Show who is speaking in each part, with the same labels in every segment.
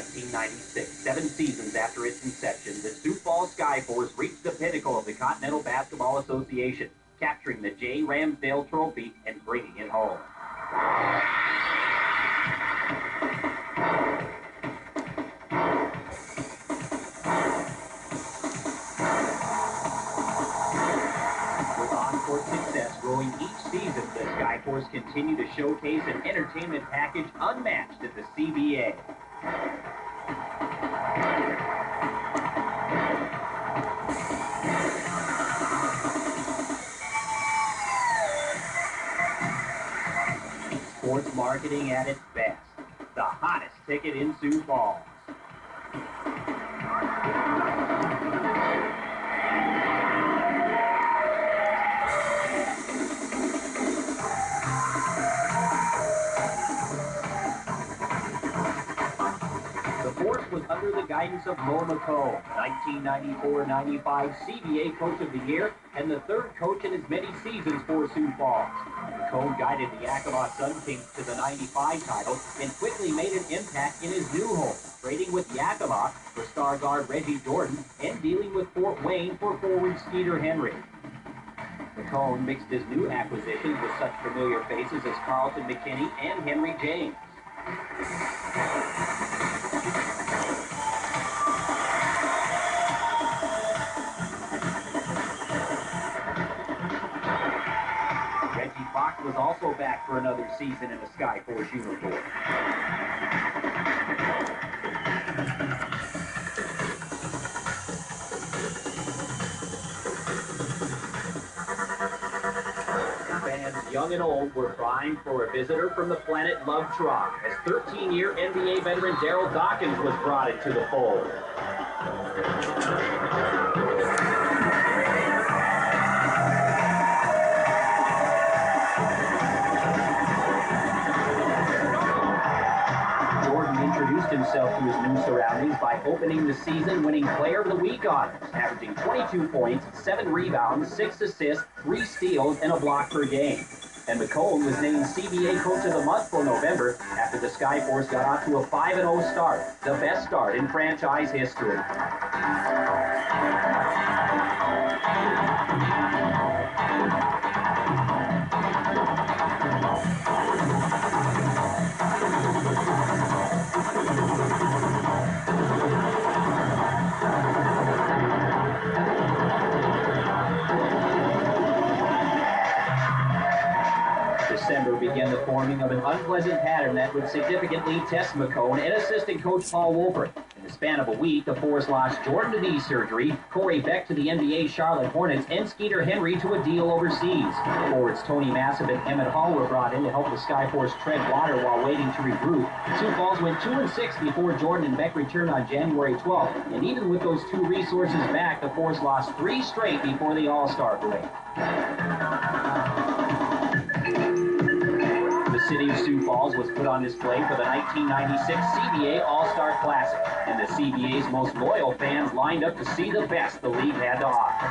Speaker 1: 1996, 7 seasons after its inception, the Sioux Falls Skyforce reached the pinnacle of the Continental Basketball Association, capturing the J. Ramsdale Trophy and bringing it home. With on-court success growing each season, the Skyforce continue to showcase an entertainment package unmatched at the CBA. Sports marketing at its best. The hottest ticket in Sioux Falls. The Force was under the guidance of Mo McComb, 1994-95 CBA Coach of the Year, and the third coach in as many seasons for Sioux Falls. McComb guided the Yakima Sun Kings to the 95 title and quickly made an impact in his new home, trading with Yakima for star guard Reggie Jordan and dealing with Fort Wayne for forward Skeeter Henry. McComb mixed his new acquisitions with such familiar faces as Carlton McKinney and Henry James. Was also back for another season in a Skyforce uniform. Fans young and old were primed for a visitor from the planet Love Trot as 13-year NBA veteran Daryl Dawkins was brought into the fold. Himself to his new surroundings by opening the season winning Player of the Week honors, averaging 22 points, 7 rebounds, 6 assists, 3 steals, and a block per game. And McComb was named CBA Coach of the Month for November after the Skyforce got off to a 5-0 start, the best start in franchise history. December began the forming of an unpleasant pattern that would significantly test McComb and assistant coach Paul Wolford. In the span of a week, the Force lost Jordan to knee surgery, Corey Beck to the NBA Charlotte Hornets, and Skeeter Henry to a deal overseas. Forwards Tony Massive and Emmett Hall were brought in to help the Skyforce tread water while waiting to regroup. Sioux Falls went 2-6 before Jordan and Beck returned on January 12th, and even with those two resources back, the Force lost 3 straight before the All-Star break. The city of Sioux Falls was put on display for the 1996 CBA All-Star Classic, and the CBA's most loyal fans lined up to see the best the league had to offer.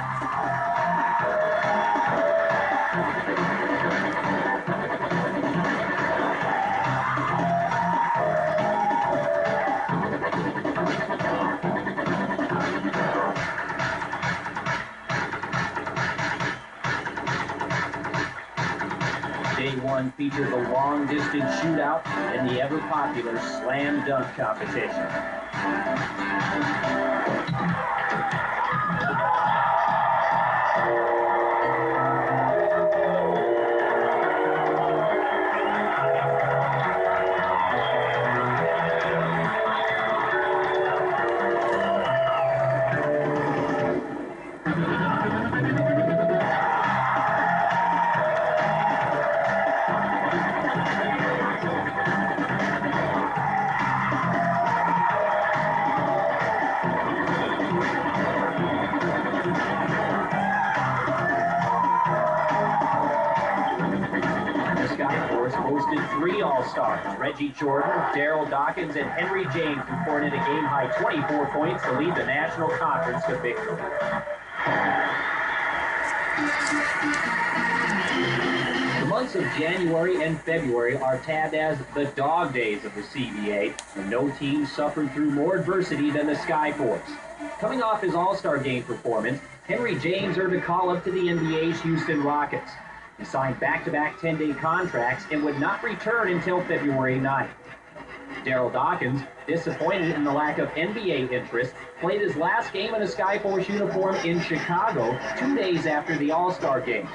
Speaker 1: Day 1 featured a long-distance shootout and the ever-popular slam dunk competition. Hosted 3 All-Stars, Reggie Jordan, Daryl Dawkins, and Henry James, who poured in a game-high 24 points to lead the National Conference to victory. The months of January and February are tabbed as the dog days of the CBA, and no team suffered through more adversity than the Skyforce. Coming off his All-Star Game performance, Henry James earned a call-up to the NBA's Houston Rockets. He signed back-to-back 10-day contracts and would not return until February 9th. Daryl Dawkins, disappointed in the lack of NBA interest, played his last game in a Skyforce uniform in Chicago 2 days after the All-Star Game.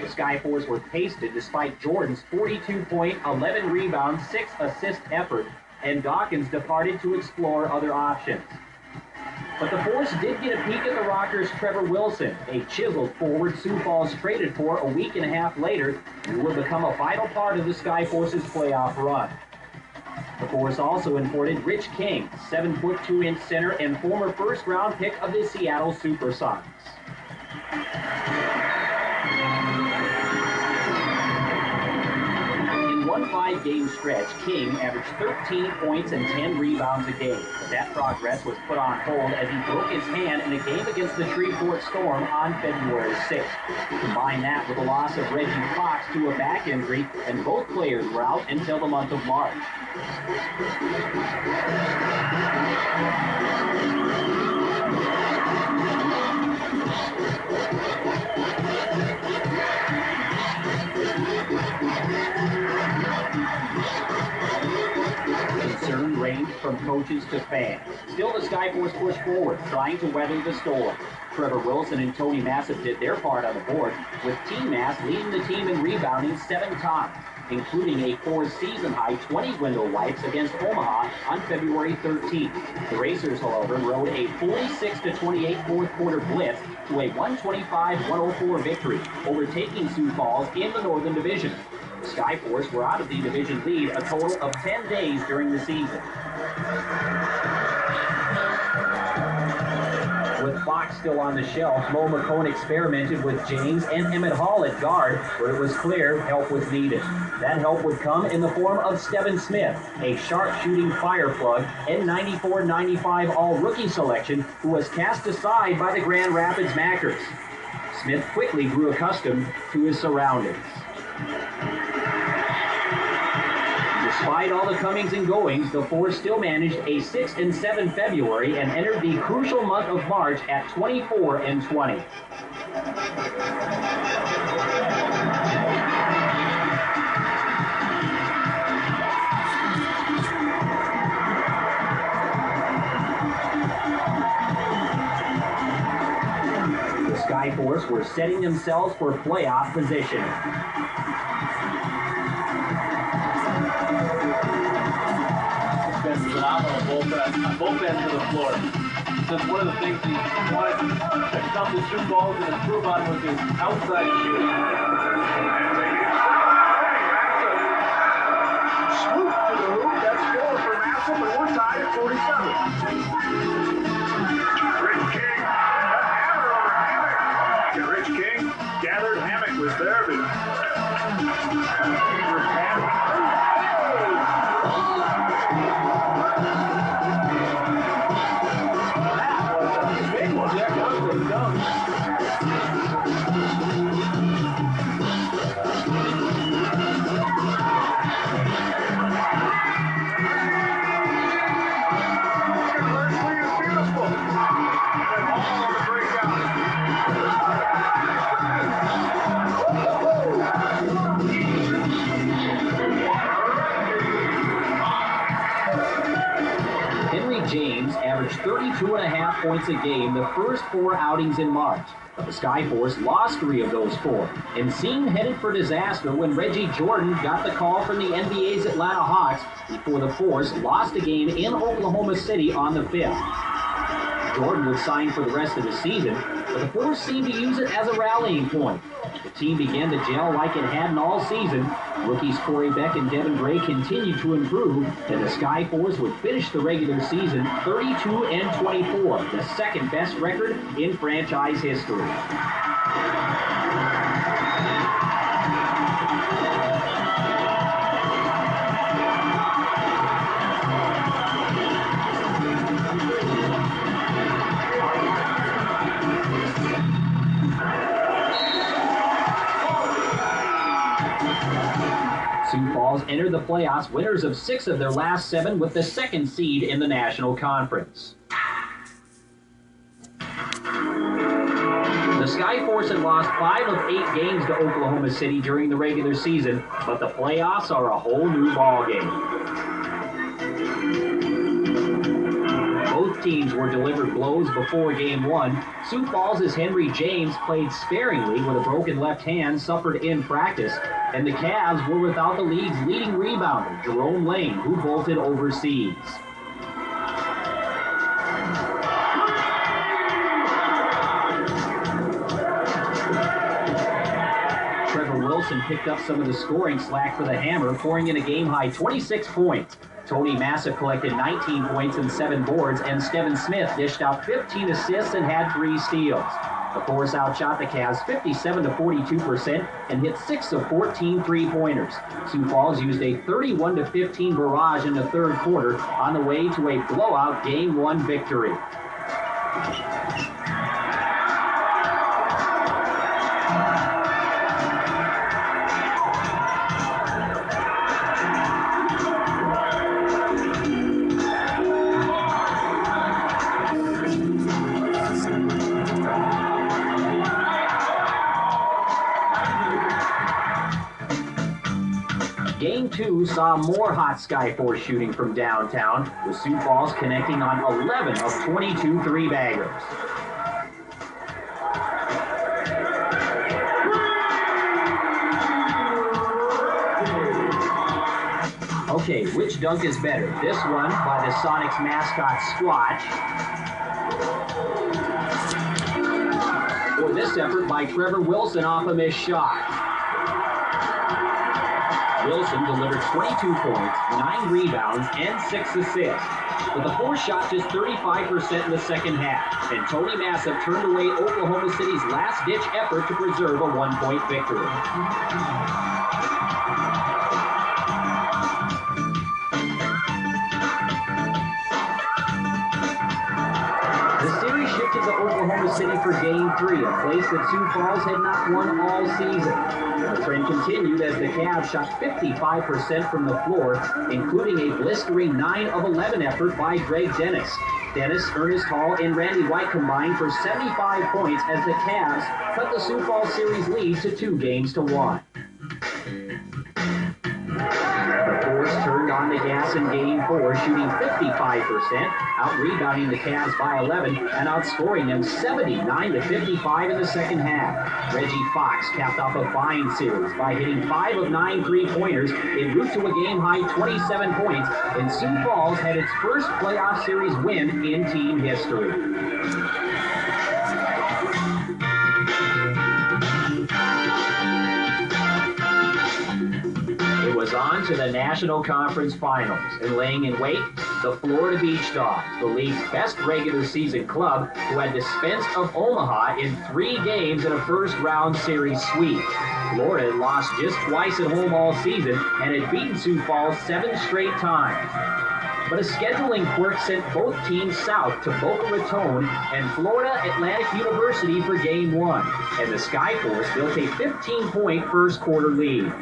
Speaker 1: The Skyforce were pasted despite Jordan's 42-point, 11-rebound, 6-assist effort, and Dawkins departed to explore other options. But the Force did get a peek at the Rockers' Trevor Wilson, a chiseled forward Sioux Falls traded for a week and a half later, who would become a vital part of the Skyforce's playoff run. The Force also imported Rich King, 7'2" center and former first-round pick of the Seattle Supersonics. In one 5-game stretch, King averaged 13 points and 10 rebounds a game. But that progress was put on hold as he broke his hand in a game against the Shreveport Storm on February 6th. Combine that with the loss of Reggie Fox to a back injury, and both players were out until the month of March. Concern ranged from coaches to fans. Still, the Skyforce pushed forward, trying to weather the storm. Trevor Wilson and Tony Massett did their part on the board, with Team Mass leading the team in rebounding 7 times, including a 4-season-high 20 window wipes against Omaha on February 13th. The Racers, however, rode a 46-28 fourth-quarter blitz to a 125-104 victory, overtaking Sioux Falls in the Northern Division. The Skyforce were out of the division lead a total of 10 days during the season. With Fox still on the shelf, Mo McCone experimented with James and Emmett Hall at guard, where it was clear help was needed. That help would come in the form of Devin Smith, a sharp-shooting fire plug N94-95 all-rookie selection who was cast aside by the Grand Rapids Mackers. Smith quickly grew accustomed to his surroundings. Despite all the comings and goings, the Force still managed a 6-7 February and entered the crucial month of March at 24-20. The Skyforce were setting themselves for playoff position.
Speaker 2: Phenomenal on both ends of the floor. Since one of the things he wanted to come to Sioux Falls and improve on was his outside shooting.
Speaker 3: Swoop to the hoop. That's 4 for Massett, but we're tied at 47. Rich King, a hammer over Hammock. And Rich King gathered Hammock was there, but
Speaker 1: James averaged 32.5 points a game the first 4 outings in March. But the Skyforce lost 3 of those 4 and seemed headed for disaster when Reggie Jordan got the call from the NBA's Atlanta Hawks before the Force lost a game in Oklahoma City on the 5th. Jordan would sign for the rest of the season, but the Force seemed to use it as a rallying point. The team began to gel like it hadn't all season. Rookies Corey Beck and Devin Gray continued to improve, and the Skyforce would finish the regular season 32-24, the second best record in franchise history. entered the playoffs, winners of 6 of their last 7 with the 2nd seed in the National Conference. The SiouxForce had lost 5 of 8 games to Oklahoma City during the regular season, but the playoffs are a whole new ballgame. Both teams were delivered blows before Game 1. Sioux Falls' Henry James played sparingly with a broken left hand suffered in practice, and the Cavs were without the league's leading rebounder, Jerome Lane, who bolted overseas. Wilson picked up some of the scoring slack for the Hammer, pouring in a game-high 26 points. Tony Massa collected 19 points and 7 boards, and Steven Smith dished out 15 assists and had 3 steals. The Force outshot the Cavs 57% to 42% and hit 6 of 14 three-pointers. Sioux Falls used a 31 to 15 barrage in the third quarter on the way to a blowout Game 1 victory. Game 2 saw more hot SiouxForce shooting from downtown, with Sioux Falls connecting on 11 of 22 three-baggers. Okay, which dunk is better? This one by the Sonics mascot Squatch, or this effort by Trevor Wilson off a missed shot? Wilson delivered 22 points, 9 rebounds, and 6 assists. But the Force shot just 35% in the second half, and Tony Massa turned away Oklahoma City's last-ditch effort to preserve a one-point victory. The series shifted to Oklahoma City for Game 3, a place that Sioux Falls had not won all season. The trend continued as the Cavs shot 55% from the floor, including a blistering 9 of 11 effort by Greg Dennis. Dennis, Ernest Hall, and Randy White combined for 75 points as the Cavs cut the Sioux Falls series lead to 2 games to 1. The Force turned on the gas in Game 4, shooting 55%, out-rebounding the Cavs by 11, and outscoring them 79 to 55 in the second half. Reggie Fox capped off a fine series by hitting 5 of 9 three-pointers en route to a game-high 27 points, and Sioux Falls had its first playoff series win in team history. Was on to the National Conference Finals, and laying in wait, the Florida Beach Dogs, the league's best regular season club, who had dispensed of Omaha in 3 games in a first-round series sweep. Florida had lost just twice at home all season and had beaten Sioux Falls 7 straight times. But a scheduling quirk sent both teams south to Boca Raton and Florida Atlantic University for Game 1, and the SiouxForce built a 15-point first-quarter lead.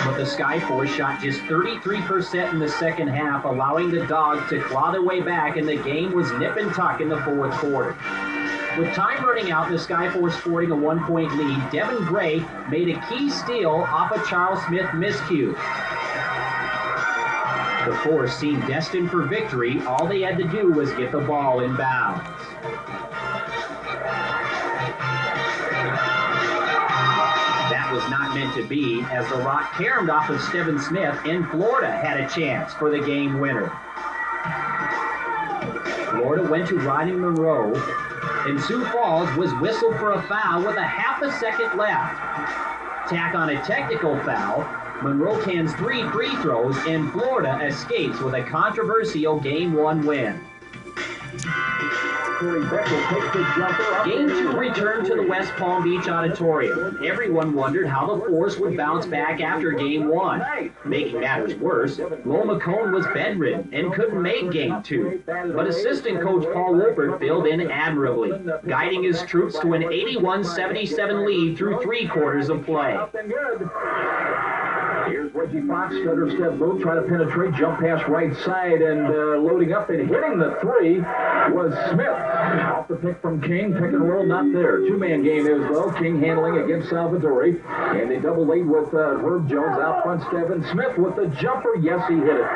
Speaker 1: But the SiouxForce shot just 33% in the second half, allowing the Dogs to claw their way back, and the game was nip and tuck in the fourth quarter. With time running out, the SiouxForce sporting a 1-point lead, Devin Gray made a key steal off a Charles Smith miscue. The Force seemed destined for victory. All they had to do was get the ball in bounds. That was not meant to be, as the rock caromed off of Steven Smith, and Florida had a chance for the game winner. Florida went to Rodney Monroe, and Sioux Falls was whistled for a foul with a half a second left. Tack on a technical foul, Monroe cans 3 free throws, and Florida escapes with a controversial Game 1 win. Game 2 returned to the West Palm Beach Auditorium. Everyone wondered how the Force would bounce back after Game 1. Making matters worse, Lo McCone was bedridden and couldn't make Game 2. But assistant coach Paul Wolpert filled in admirably, guiding his troops to an 81-77 lead through 3 quarters of play.
Speaker 4: Here's Reggie Fox, stutter step move, trying to penetrate, jump pass right side, and loading up and hitting the 3 was Smith. Off the pick from King, pick and roll not there. Two-man game is, though. King handling against Salvatore, and they double lead with Herb Jones. Out front, Devin Smith with the jumper. Yes, he hit it.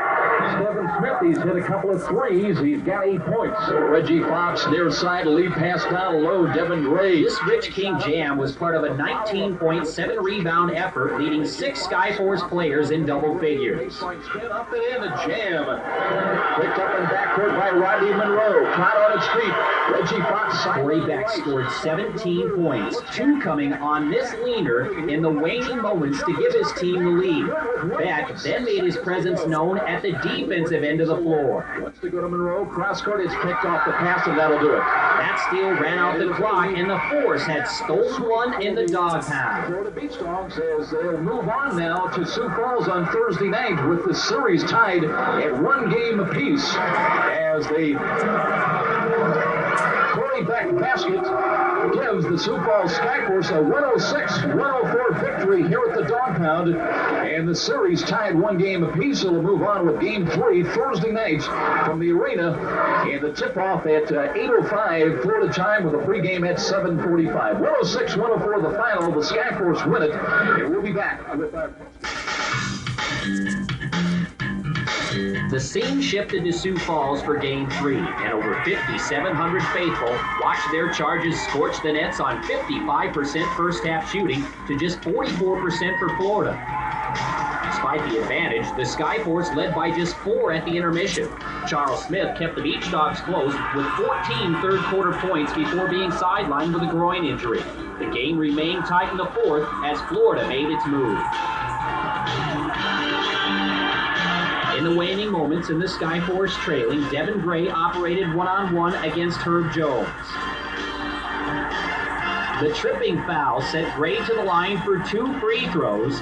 Speaker 4: Devin Smith, he's hit a couple of 3s. He's got 8 points. Reggie Fox, near side, lead pass down low. Devin Gray.
Speaker 1: This Rich King jam was part of a 19-point, 7-rebound effort, leading 6 SkyForce players in double figures.
Speaker 4: Spin up and in, a jam. Picked up in backcourt by Rodney Monroe. Caught on its feet. Reggie Fox.
Speaker 1: Corey Beck scored 17 points, 2 coming on this leaner in the waning moments to give his team the lead. Beck then made his presence known at the defensive end of the floor.
Speaker 4: Wants to go to Monroe. Cross court, it's picked off the pass, and that'll do it.
Speaker 1: That steal ran out the clock, and the Force had stolen one in the dog pound.
Speaker 4: Florida Beach Dogs as they'll move on now to Sioux Falls on Thursday night with the series tied at 1 game apiece as they Corey Beck basket gives the Sioux Falls Skyforce a 106-104 victory here at the Dog Pound, and the series tied 1 game apiece. It'll move on with Game 3 Thursday night from the arena, and the tip-off at 8:05 Florida time with a pregame at 7:45. 106-104 the final. The Skyforce win it, and we'll be back with our...
Speaker 1: The scene shifted to Sioux Falls for Game 3, and over 5,700 faithful watched their Charges scorch the nets on 55% first-half shooting to just 44% for Florida. Despite the advantage, the SkyForce led by just 4 at the intermission. Charles Smith kept the Beach Dogs close with 14 third-quarter points before being sidelined with a groin injury. The game remained tight in the fourth as Florida made its move. In the waning moments in the SkyForce trailing, Devin Gray operated one-on-one against Herb Jones. The tripping foul sent Gray to the line for 2 free throws.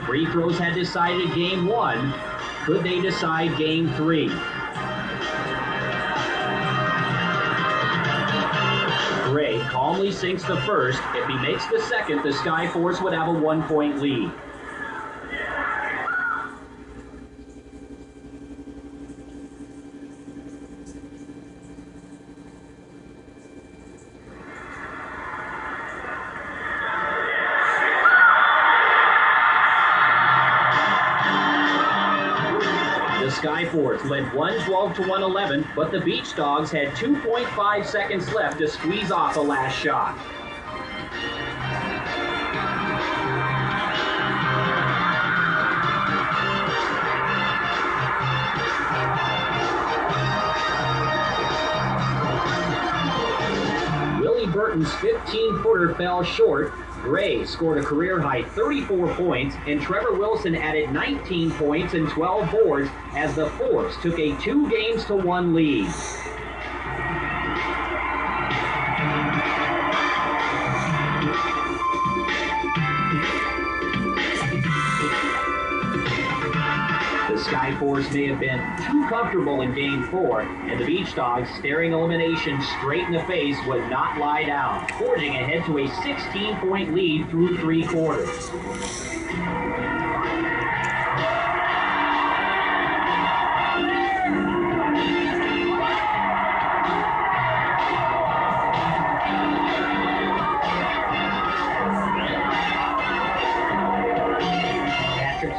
Speaker 1: Free throws had decided Game 1. Could they decide Game 3? Gray calmly sinks the first. If he makes the second, the SkyForce would have a 1-point lead. SkyForce led 112 to 111, but the Beach Dogs had 2.5 seconds left to squeeze off the last shot. Willie Burton's 15-footer fell short. Gray scored a career-high 34 points, and Trevor Wilson added 19 points and 12 boards as the Force took a 2-1 lead. The SkyForce may have been too comfortable in Game 4, and the Beach Dogs, staring elimination straight in the face, would not lie down, forging ahead to a 16-point lead through 3 quarters.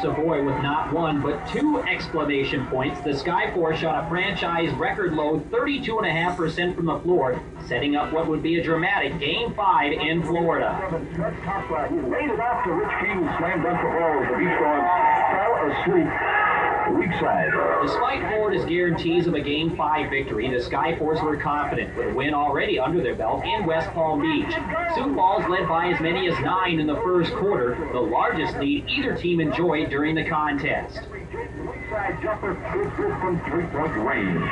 Speaker 1: Savoy with not 1 but 2 exclamation points. The SkyForce shot a franchise record low 32.5% from the floor, setting up what would be a dramatic Game 5 in Florida.
Speaker 4: He laid it off to Rich King, slam dunk the ball. The Beach Dogs fell asleep. Weak side.
Speaker 1: Despite Florida's guarantees of a Game 5 victory, the SkyForce were confident with a win already under their belt in West Palm Beach. Sioux Falls led by as many as 9 in the first quarter, the largest lead either team enjoyed during the contest.
Speaker 4: Weak side jumper, good from 3-point range.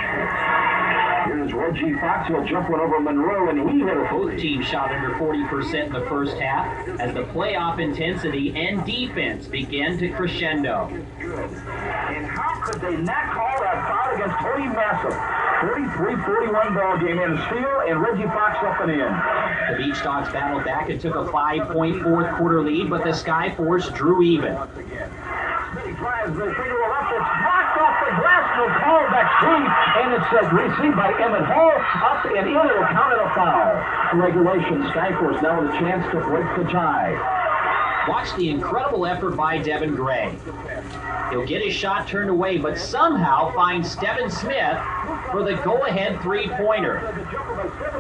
Speaker 4: Here's Reggie Fox. He'll jump one over Monroe, and he hit a
Speaker 1: Both teams shot under 40% in the first half as the playoff intensity and defense began to crescendo.
Speaker 4: And how could they not call that foul against Tony Massif? 43-41 ball game in Steele and Reggie Fox up and in.
Speaker 1: The Beach Dogs battled back and took a 5-point fourth quarter lead, but the Skyforce drew even.
Speaker 4: He drives the finger left. It's knocked off the glass. No call back deep, and it's received by Emmett Hall. Up and in. It'll count it a foul. Regulation. Skyforce now with a chance to break the tie.
Speaker 1: Watch the incredible effort by Devin Gray. He'll get his shot turned away, but somehow finds Devin Smith for the go-ahead three-pointer.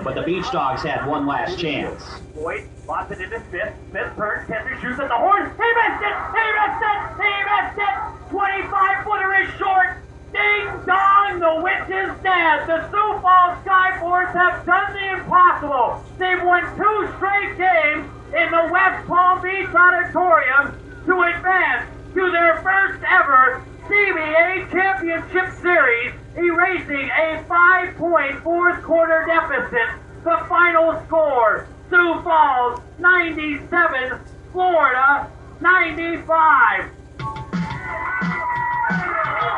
Speaker 1: But the Beach Dogs had one last chance.
Speaker 2: Boyd lost it into Smith. Smith turns, Kessler shoots at the horn. He missed it! He missed it! He missed it! 25-footer is short. Ding dong, the witch is dead. The Sioux Falls Skyforce have done the impossible. They've won 2 straight games in the West Palm Beach Auditorium to advance to their first ever CBA Championship Series, erasing a 5-point fourth quarter deficit. The final score, Sioux Falls 97, Florida 95.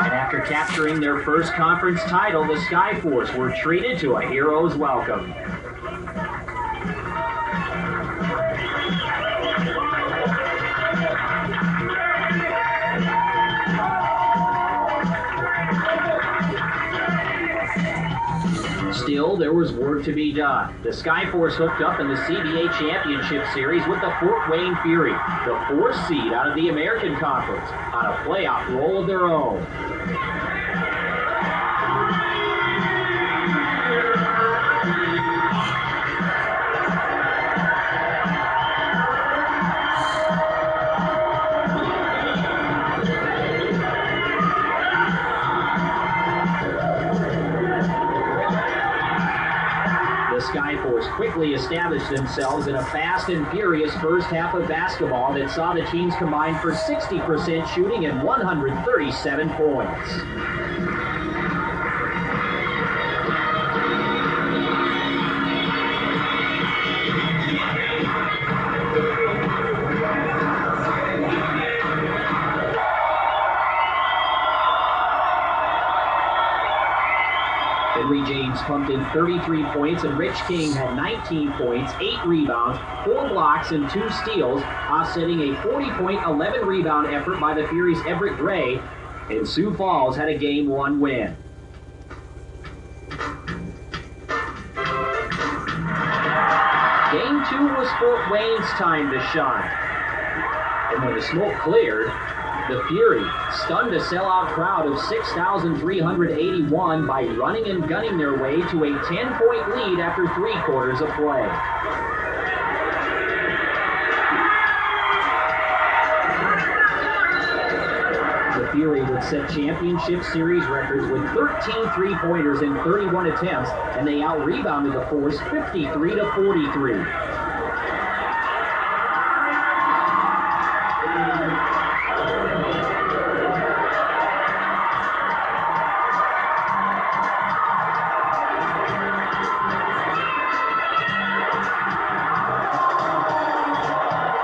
Speaker 1: And after capturing their first conference title, the Skyforce were treated to a hero's welcome. Still, there was work to be done. The Skyforce hooked up in the CBA Championship Series with the Fort Wayne Fury, the 4th seed out of the American Conference, on a playoff roll of their own. Skyforce quickly established themselves in a fast and furious first half of basketball that saw the teams combine for 60% shooting and 137 points. Henry James pumped in 33 points, and Rich King had 19 points, 8 rebounds, 4 blocks, and 2 steals, offsetting a 40-point, 11-rebound effort by the Fury's Everett Gray, and Sioux Falls had a Game 1 win. Game 2 was Fort Wayne's time to shine. And when the smoke cleared, the Fury stunned a sellout crowd of 6,381 by running and gunning their way to a 10-point lead after 3 quarters of play. The Fury would set championship series records with 13 three-pointers in 31 attempts, and they out-rebounded the Force 53-43.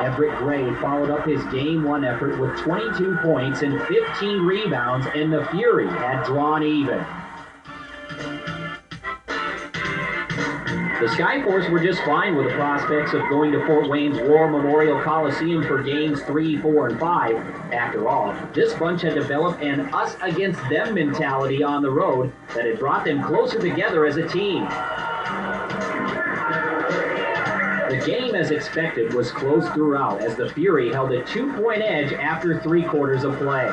Speaker 1: Everett Gray followed up his Game 1 effort with 22 points and 15 rebounds, and the Fury had drawn even. The Skyforce were just fine with the prospects of going to Fort Wayne's War Memorial Coliseum for Games 3, 4, and 5. After all, this bunch had developed an us-against-them mentality on the road that had brought them closer together as a team. The game, as expected, was close throughout as the Fury held a 2-point edge after 3 quarters of play.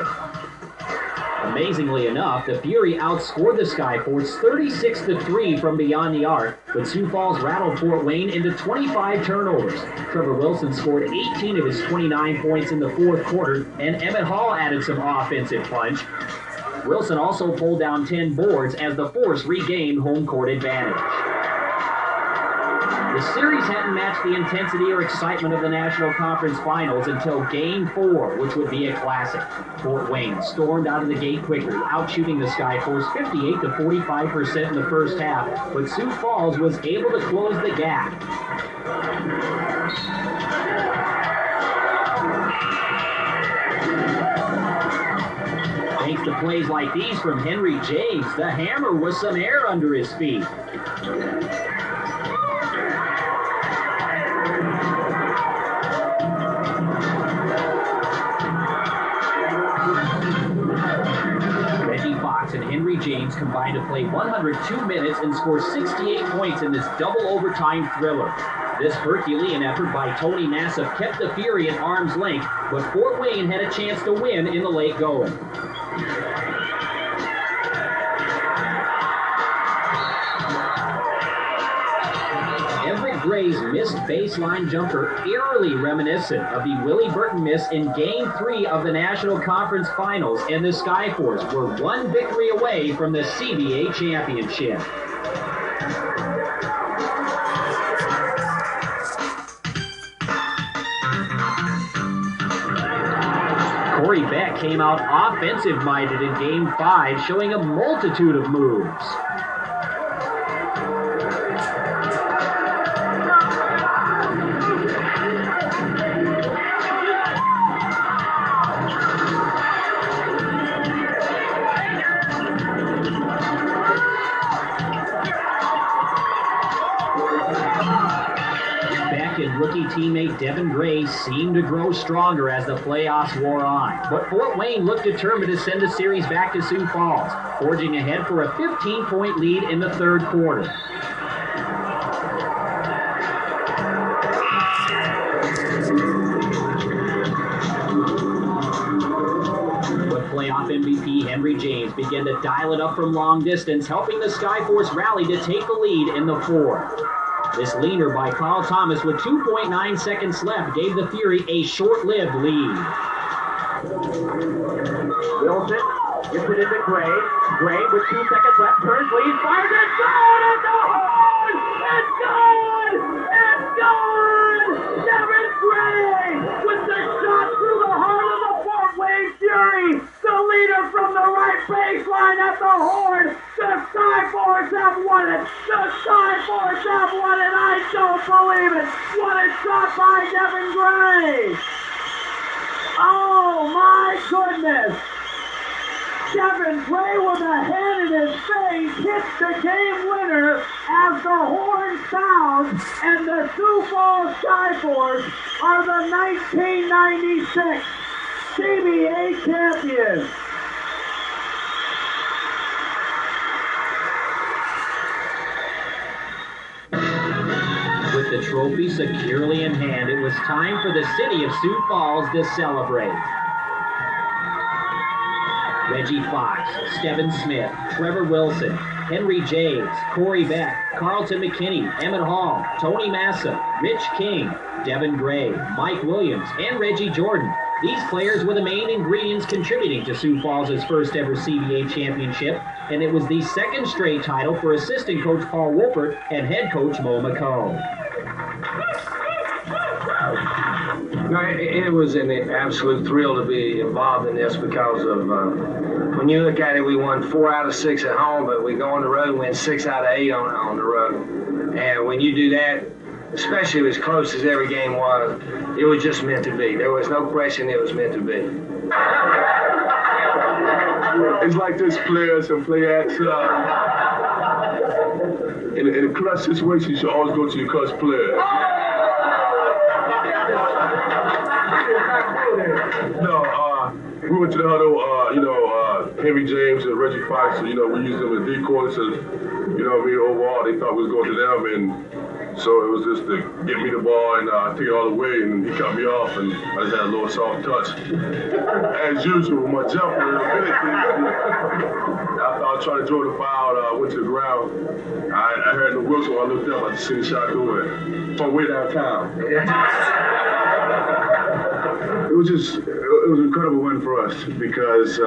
Speaker 1: Amazingly enough, the Fury outscored the Skyforce 36-3 from beyond the arc, but Sioux Falls rattled Fort Wayne into 25 turnovers. Trevor Wilson scored 18 of his 29 points in the fourth quarter, and Emmett Hall added some offensive punch. Wilson also pulled down 10 boards as the Force regained home court advantage. The series hadn't matched the intensity or excitement of the National Conference Finals until Game 4, which would be a classic. Fort Wayne stormed out of the gate quickly, outshooting the Skyforce 58 to 45% in the first half, but Sioux Falls was able to close the gap. Thanks to plays like these from Henry James, the Hammer with some air under his feet. And Henry James combined to play 102 minutes and score 68 points in this double overtime thriller. This Herculean effort by Tony Nassif kept the Fury at arm's length, but Fort Wayne had a chance to win in the late going. Everett Gray's missed baseline jumper eerily reminiscent of the Willie Burton miss in Game 3 of the National Conference Finals, and the Skyforce were one victory away from the CBA championship. Corey Beck came out offensive-minded in Game 5, showing a multitude of moves. Rookie teammate Devin Gray seemed to grow stronger as the playoffs wore on. But Fort Wayne looked determined to send the series back to Sioux Falls, forging ahead for a 15-point lead in the third quarter. But playoff MVP Henry James began to dial it up from long distance, helping the Skyforce rally to take the lead in the fourth. This leaner by Carl Thomas with 2.9 seconds left gave the Fury a short-lived lead.
Speaker 2: Wilson gets it into Gray. Gray with 2 seconds left, turns, leads, fires, it's gone! It's gone! It's gone! It's gone! Devin Gray with the shot through the heart of the Fort Wayne Fury. The leader from the right baseline at the horn. The Skyforce have won it. The Skyforce have won it. I don't believe it. What a shot by Devin Gray. Oh my goodness. Devin Gray with a hand in his face hits the game winner as the horn sounds, and the Sioux Falls Skyforce are the 1996 CBA champions. With the trophy securely in hand, it was time for the city of Sioux Falls to celebrate. Reggie Fox, Stephen Smith, Trevor Wilson, Henry James, Corey Beck, Carlton McKinney, Emmett Hall, Tony Massa, Rich King, Devin Gray, Mike Williams, and Reggie Jordan. These players were the main ingredients contributing to Sioux Falls' first ever CBA championship, and it was the second straight title for assistant coach Paul Wolpert and head coach Mo McComb.
Speaker 5: No, it was an absolute thrill to be involved in this because of, when you look at it, we won 4 out of 6 at home, but we go on the road and win 6 out of 8 on the road. And when you do that, especially as close as every game was, it was just meant to be. There was no question it was meant to be.
Speaker 6: It's like this players and play acts. In a clutch situation, you should always go to your clutch player. No, we went to the huddle, Henry James and Reggie Fox, we used them as decoys. Overall, they thought we was going to them, and so it was just to get me the ball and take it all the way, and he cut me off, and I just had a little soft touch. As usual, my jumper, ability, after I was trying to draw the foul, went to the ground. I heard the whistle, I looked up, I just seen the shot go in. From way downtown. It was an incredible win for us because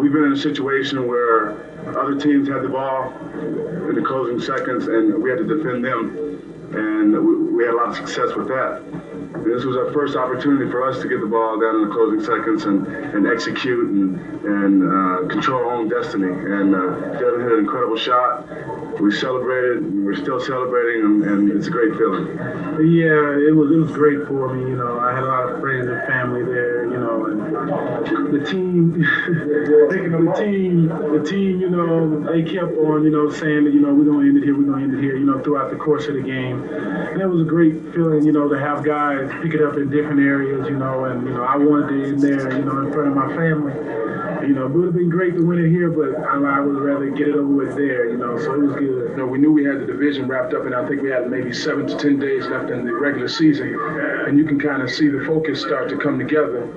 Speaker 6: we've been in a situation where other teams had the ball in the closing seconds and we had to defend them. and we had a lot of success with that. This was our first opportunity for us to get the ball down in the closing seconds and execute and control our own destiny. And Devin hit an incredible shot. We celebrated, and we're still celebrating, and it's a great feeling.
Speaker 7: Yeah, it was great for me. You know, I had a lot of friends and family there. You know, and the team, the team. You know, they kept on, you know, saying that, you know, we're gonna end it here, we're gonna end it here. You know, throughout the course of the game, and it was a great feeling. You know, to have guys pick it up in different areas. You know, and you know, I wanted to end there. You know, in front of my family. You know, it would have been great to win it here, but I would rather get it over with there, you know, so it was good. You know, we knew we had the division wrapped up, and I think we had maybe 7 to 10 days left in the regular season, and you can kind of see the focus start to come together,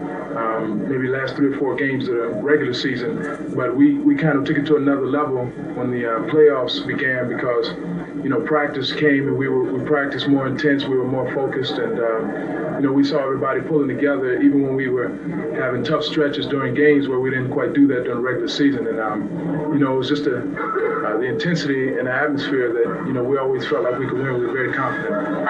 Speaker 7: maybe last 3 or 4 games of the regular season, but we kind of took it to another level when the playoffs began because, you know, practice came and we practiced more intense, we were more focused, and, you know, we saw everybody pulling together even when we were having tough stretches during games where we didn't quite do that during the regular season. And, you know, it was just the intensity and the atmosphere that, you know, we always felt like we could win. We were very confident.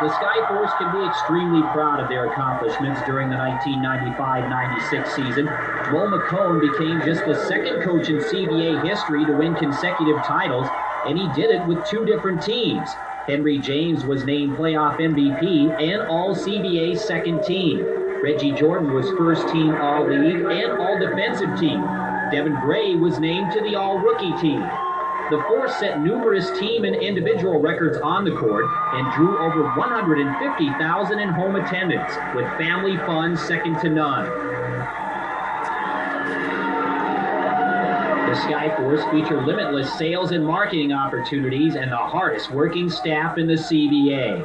Speaker 1: The Skyforce can be extremely proud of their accomplishments during the 1995-96 season. Mo McCone became just the second coach in CBA history to win consecutive titles, and he did it with 2 different teams. Henry James was named playoff MVP and All-CBA second team. Reggie Jordan was first team All-League and All-Defensive team. Devin Gray was named to the All-Rookie team. The Force set numerous team and individual records on the court and drew over 150,000 in home attendance, with family fun second to none. The Skyforce feature limitless sales and marketing opportunities and the hardest working staff in the CBA.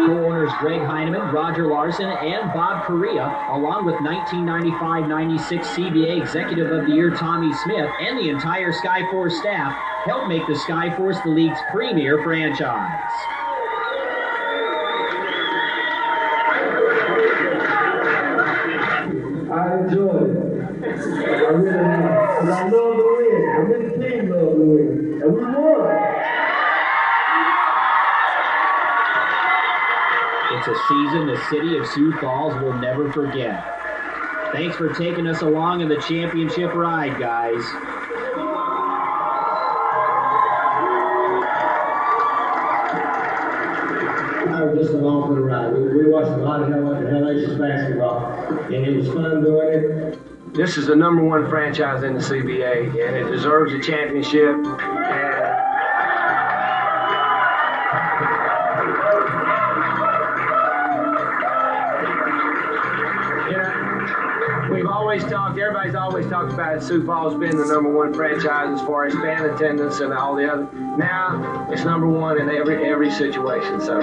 Speaker 1: Co-owners Greg Heineman, Roger Larson, and Bob Correa, along with 1995-96 CBA Executive of the Year Tommy Smith and the entire Skyforce staff, helped make the Skyforce the league's premier franchise.
Speaker 8: I enjoyed it. I really have. And I love to win. I really the team love to win. And we won.
Speaker 1: It's a season the city of Sioux Falls will never forget. Thanks for taking us along in the championship ride, guys.
Speaker 8: Just along for the ride. We watched a lot of Hellacious basketball, and it was fun doing it.
Speaker 5: This is the #1 franchise in the CBA, and it deserves a championship. We've always talked, everybody's always talked about Sioux Falls being the #1 franchise as far as fan attendance and all the other. Now it's #1 in every situation. So.